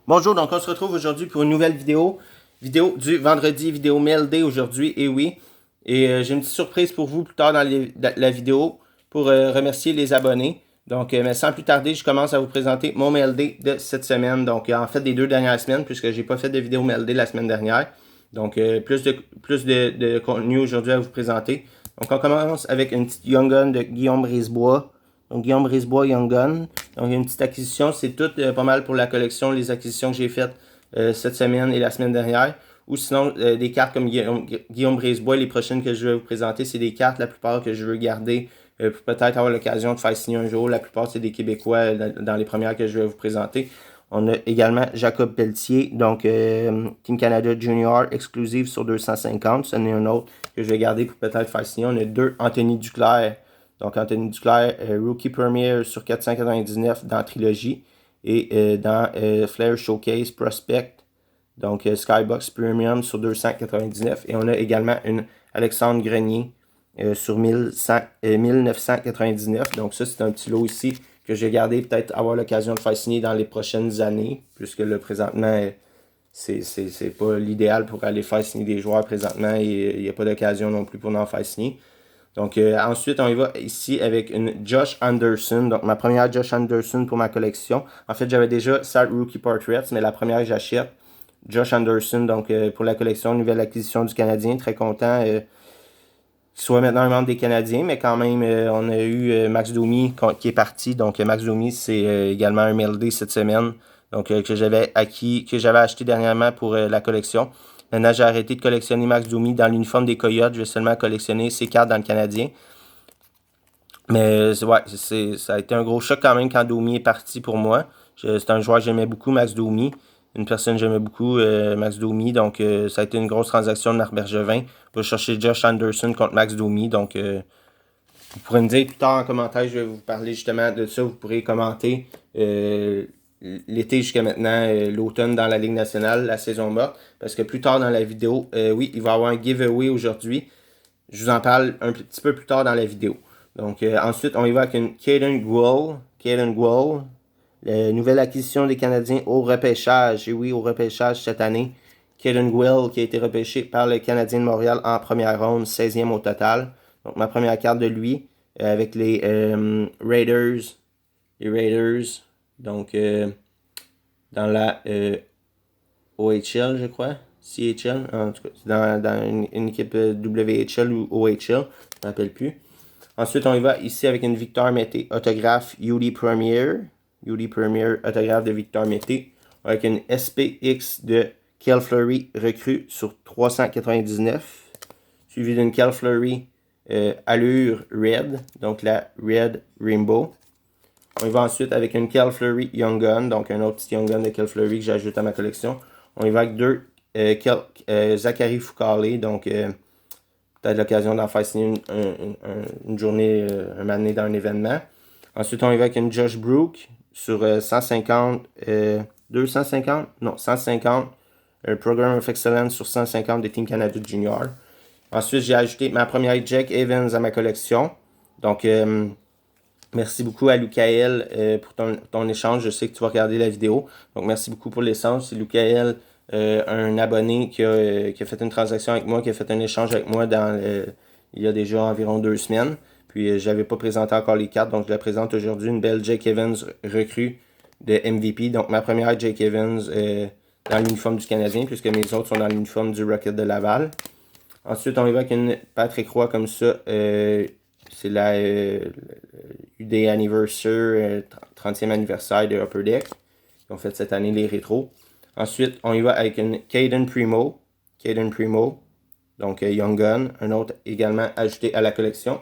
Bonjour, donc on se retrouve aujourd'hui pour une nouvelle vidéo du vendredi, vidéo Mail Day aujourd'hui, et oui. Et j'ai une petite surprise pour vous plus tard dans la vidéo pour remercier les abonnés. Donc, mais sans plus tarder, je commence à vous présenter mon Mail Day de cette semaine. Donc, en fait, des 2 dernières semaines, puisque j'ai pas fait de vidéo Mail Day la semaine dernière. Donc, plus de contenu aujourd'hui à vous présenter. Donc, on commence avec une petite Young Gun de Guillaume Brisebois. Donc, Guillaume Brisebois, Young Gun. Donc, il y a une petite acquisition. C'est tout pas mal pour la collection, les acquisitions que j'ai faites cette semaine et la semaine dernière. Ou sinon, des cartes comme Guillaume Brisebois, les prochaines que je vais vous présenter, c'est des cartes, la plupart que je veux garder pour peut-être avoir l'occasion de faire signer un jour. La plupart, c'est des Québécois dans les premières que je vais vous présenter. On a également Jacob Pelletier, donc Team Canada Junior, exclusive sur 250. Ce n'est un autre que je vais garder pour peut-être faire signer. On a deux Anthony Duclair. Donc Anthony Duclair, Rookie Premier sur 499 dans Trilogy et dans Flair Showcase Prospect. Donc Skybox Premium sur 299. Et on a également une Alexandre Grenier sur 1999. Donc ça, c'est un petit lot ici que je vais garder, peut-être avoir l'occasion de faire signer dans les prochaines années, puisque là, présentement, c'est pas l'idéal pour aller faire signer des joueurs présentement et il n'y a pas d'occasion non plus pour en faire signer. Donc ensuite, on y va ici avec une Josh Anderson. Donc ma première Josh Anderson pour ma collection. En fait, j'avais déjà 7 Rookie Portraits, mais la première que j'achète, Josh Anderson, donc pour la collection, nouvelle acquisition du Canadien. Très content qu'il soit maintenant un membre des Canadiens, mais quand même, on a eu Max Domi qui est parti. Donc Max Domi, c'est également un MLD cette semaine. Donc que j'avais acheté dernièrement pour la collection. Maintenant, j'ai arrêté de collectionner Max Domi dans l'uniforme des Coyotes. Je vais seulement collectionner ses cartes dans le Canadien. Mais ouais, ça a été un gros choc quand même quand Domi est parti pour moi. C'est un joueur que j'aimais beaucoup, Max Domi. Une personne que j'aimais beaucoup, Max Domi. Donc, ça a été une grosse transaction de Marc Bergevin. Je vais chercher Josh Anderson contre Max Domi. Donc, vous pourrez me dire plus tard en commentaire, je vais vous parler justement de ça. Vous pourrez commenter l'été jusqu'à maintenant, l'automne dans la Ligue nationale, la saison morte. Parce que plus tard dans la vidéo, oui, il va y avoir un giveaway aujourd'hui. Je vous en parle un petit peu plus tard dans la vidéo. Donc ensuite, on y va avec une Caden Gull. Caden Gull, la nouvelle acquisition des Canadiens au repêchage. Et oui, au repêchage cette année. Caden Gull qui a été repêché par le Canadien de Montréal en première ronde, 16e au total. Donc ma première carte de lui avec les Raiders. Les Raiders. Donc dans la OHL, je crois. CHL, en tout cas, c'est dans une équipe WHL ou OHL, je ne me rappelle plus. Ensuite, on y va ici avec une Victor Mété, autographe UD Premier. UD Premier, autographe de Victor Mété. Avec une SPX de Kel Fleury recrue sur 399. Suivi d'une Kel Fleury allure Red, donc la Red Rainbow. On y va ensuite avec une Kel Fleury Young Gun, donc un autre petit Young Gun de Kel Fleury que j'ajoute à ma collection. On y va avec deux Zachary Foucault, donc peut-être l'occasion d'en faire signer une journée, un moment donné dans un événement. Ensuite, on y va avec une Josh Brook sur 150, 250, non, 150, Program of Excellence sur 150 des Team Canada Junior. Ensuite, j'ai ajouté ma première Jack Evans à ma collection. Donc, merci beaucoup à Lucael pour ton échange. Je sais que tu vas regarder la vidéo. Donc, merci beaucoup pour l'échange. C'est Lucael, un abonné qui a fait une transaction avec moi, qui a fait un échange avec moi il y a déjà environ 2 semaines. Puis, je n'avais pas présenté encore les cartes. Donc, je la présente aujourd'hui. Une belle Jake Evans recrue de MVP. Donc, ma première Jake Evans dans l'uniforme du Canadien, puisque mes autres sont dans l'uniforme du Rocket de Laval. Ensuite, on y va avec une Patrick Roy comme ça. C'est la UD Anniversary, 30e anniversaire de Upper Deck. Ils ont fait cette année les rétros. Ensuite, on y va avec une Caden Primo. Caden Primo. Donc, Young Gun. Un autre également ajouté à la collection.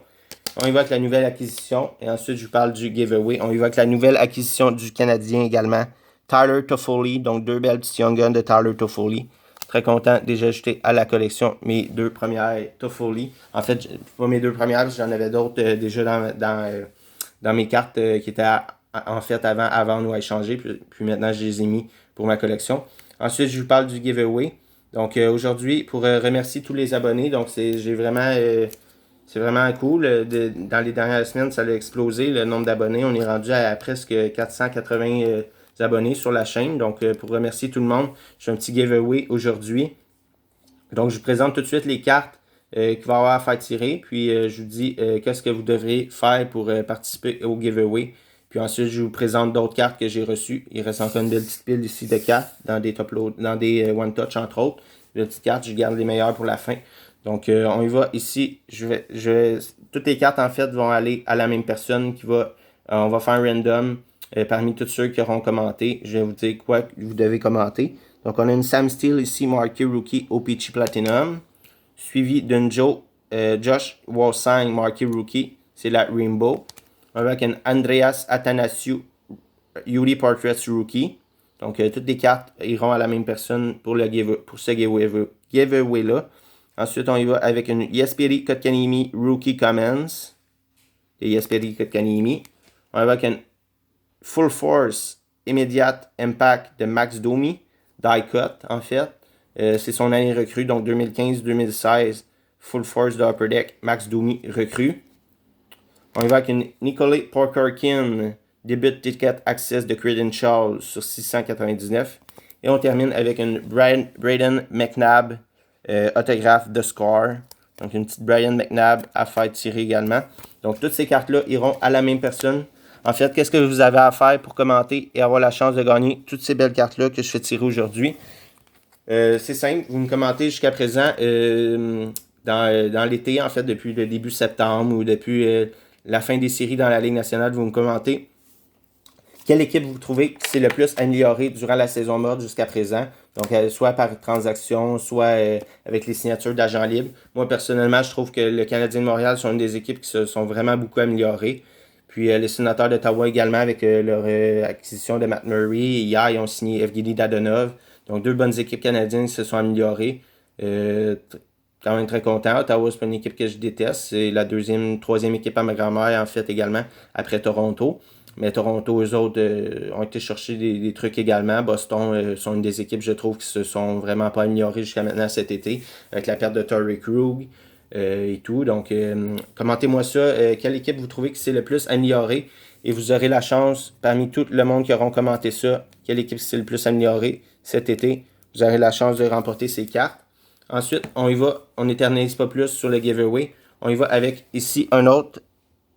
On y va avec la nouvelle acquisition. Et ensuite, je vous parle du giveaway. On y va avec la nouvelle acquisition du Canadien également. Tyler Toffoli. Donc, 2 belles petites Young Guns de Tyler Toffoli. Très content déjà ajouté à la collection mes 2 premières Toffoli. En fait, pas mes 2 premières, parce que j'en avais d'autres déjà dans mes cartes qui étaient en fait avant nous à échanger. Puis maintenant, je les ai mis pour ma collection. Ensuite, je vous parle du giveaway. Donc aujourd'hui, pour remercier tous les abonnés, donc c'est vraiment cool. Dans les dernières semaines, ça a explosé le nombre d'abonnés. On est rendu à presque 480 abonnés sur la chaîne. Donc, pour remercier tout le monde, je fais un petit giveaway aujourd'hui. Donc, je vous présente tout de suite les cartes qu'il va y avoir à faire tirer. Puis, je vous dis qu'est-ce que vous devrez faire pour participer au giveaway. Puis ensuite, je vous présente d'autres cartes que j'ai reçues. Il reste encore une belle petite pile ici de cartes dans des top load, dans des One Touch entre autres. Les petites cartes, je garde les meilleures pour la fin. Donc, on y va ici. Toutes les cartes, en fait, vont aller à la même personne qui va... on va faire un random parmi tous ceux qui auront commenté. Je vais vous dire quoi que vous devez commenter. Donc, on a une Sam Steele ici, marqué Rookie OPC Platinum. Suivi d'une Josh Walsang, marqué Rookie. C'est la Rainbow. Avec un Andreas Athanasiou Yuri Portraits Rookie. Donc, toutes les cartes iront à la même personne pour ce giveaway-là. Ensuite, on y va avec une Jesperi Kotkaniemi Rookie Commons. Et Jesperi Kotkaniemi. On y va avec une Full Force Immediate Impact de Max Domi. Die Cut, en fait. C'est son année recrue, donc 2015-2016. Full Force de Upper Deck. Max Domi recrue. On y va avec une Nicolai Porkerkin, Debut Ticket Access de Credential sur 699. Et on termine avec une Braden McNabb, autographe de Score. Donc une petite Braden McNabb à faire tirer également. Donc toutes ces cartes-là iront à la même personne. En fait, qu'est-ce que vous avez à faire pour commenter et avoir la chance de gagner toutes ces belles cartes-là que je fais tirer aujourd'hui? C'est simple, vous me commentez jusqu'à présent dans l'été, en fait, depuis le début septembre ou depuis... la fin des séries dans la Ligue nationale, vous me commentez quelle équipe vous trouvez qui s'est le plus améliorée durant la saison morte jusqu'à présent. Donc, soit par transaction, soit avec les signatures d'agents libres. Moi, personnellement, je trouve que le Canadien de Montréal sont une des équipes qui se sont vraiment beaucoup améliorées. Puis, les Sénateurs d'Ottawa également, avec leur acquisition de Matt Murray. Hier, ils ont signé Evgeny Dadonov. Donc, deux bonnes équipes canadiennes qui se sont améliorées. Quand même très content. Ottawa, c'est pas une équipe que je déteste. C'est la troisième équipe à ma grand-mère, en fait, également, après Toronto. Mais Toronto, eux autres, ont été chercher des trucs également. Boston sont une des équipes, je trouve, qui se sont vraiment pas améliorées jusqu'à maintenant cet été, avec la perte de Torrey Krug et tout. Donc, commentez-moi ça. Quelle équipe vous trouvez qui s'est le plus améliorée? Et vous aurez la chance, parmi tout le monde qui auront commenté ça, quelle équipe s'est le plus améliorée cet été? Vous aurez la chance de remporter ces cartes. Ensuite, on y va, on n'éternise pas plus sur le giveaway. On y va avec ici un autre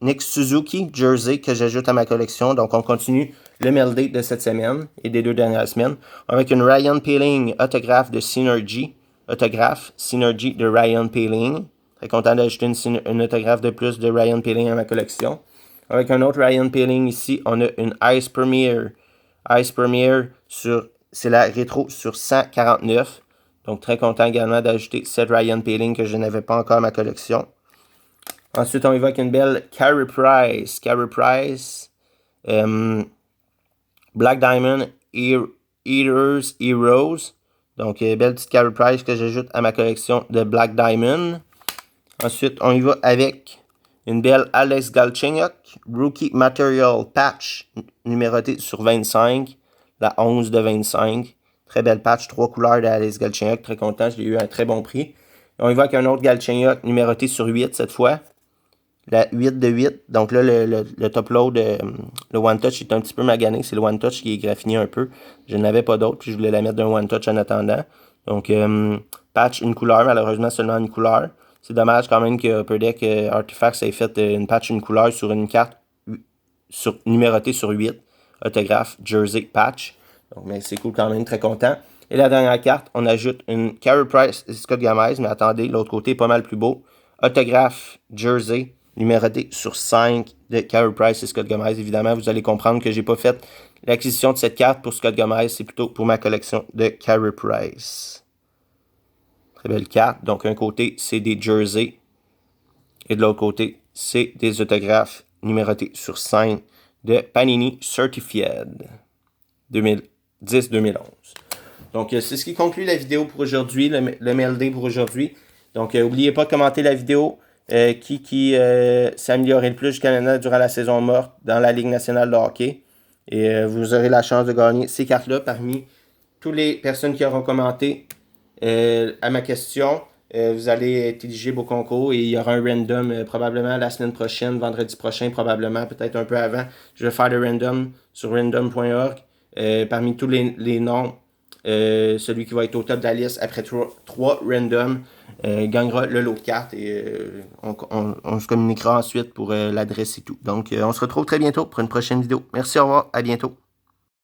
Nick Suzuki Jersey que j'ajoute à ma collection. Donc, on continue le MLD de cette semaine et des 2 dernières semaines. Avec une Ryan Poehling autographe de Synergy. Autographe Synergy de Ryan Poehling. Très content d'ajouter une autographe de plus de Ryan Poehling à ma collection. Avec un autre Ryan Poehling ici, on a une Ice Premier. Ice Premier c'est la rétro sur 149. Donc, très content également d'ajouter cette Ryan Poehling que je n'avais pas encore à ma collection. Ensuite, on y va avec une belle Carey Price. Carey Price. Black Diamond Eaters Heroes. Donc, belle petite Carey Price que j'ajoute à ma collection de Black Diamond. Ensuite, on y va avec une belle Alex Galchenyuk. Rookie Material Patch numérotée sur 25. La 11 de 25. Très belle patch, 3 couleurs d'Alex Galchenyuk. Très content, je l'ai eu à un très bon prix. On y va avec un autre Galchenyuk numéroté sur 8 cette fois. La 8 de 8. Donc là, le top load, le One Touch est un petit peu magané. C'est le One Touch qui est graffiné un peu. Je n'avais pas d'autre, puis je voulais la mettre d'un One Touch en attendant. Donc, patch, une couleur, malheureusement seulement une couleur. C'est dommage quand même que Upper Deck Artifacts ait fait une patch, une couleur sur une carte numérotée sur 8. Autographe, jersey, patch. Donc, mais c'est cool quand même, très content. Et la dernière carte, on ajoute une Carey Price Scott Gomez, mais attendez, l'autre côté est pas mal plus beau. Autographe, jersey, numéroté sur 5 de Carey Price et Scott Gomez. Évidemment, vous allez comprendre que j'ai pas fait l'acquisition de cette carte pour Scott Gomez, c'est plutôt pour ma collection de Carey Price. Très belle carte. Donc, un côté, c'est des jerseys. Et de l'autre côté, c'est des autographes numérotés sur 5 de Panini Certified 2010-2011. Donc, c'est ce qui conclut la vidéo pour aujourd'hui, le MLD pour aujourd'hui. Donc, n'oubliez pas de commenter la vidéo qui s'est amélioré le plus jusqu'à maintenant durant la saison morte dans la Ligue nationale de hockey. Et vous aurez la chance de gagner ces cartes-là parmi toutes les personnes qui auront commenté à ma question. Vous allez être éligible au concours et il y aura un random probablement la semaine prochaine, vendredi prochain probablement, peut-être un peu avant. Je vais faire le random sur random.org Parmi tous les noms, celui qui va être au top de la liste après 3 random gagnera le lot de cartes et on se communiquera ensuite pour l'adresse et tout. Donc, on se retrouve très bientôt pour une prochaine vidéo. Merci, au revoir, à bientôt.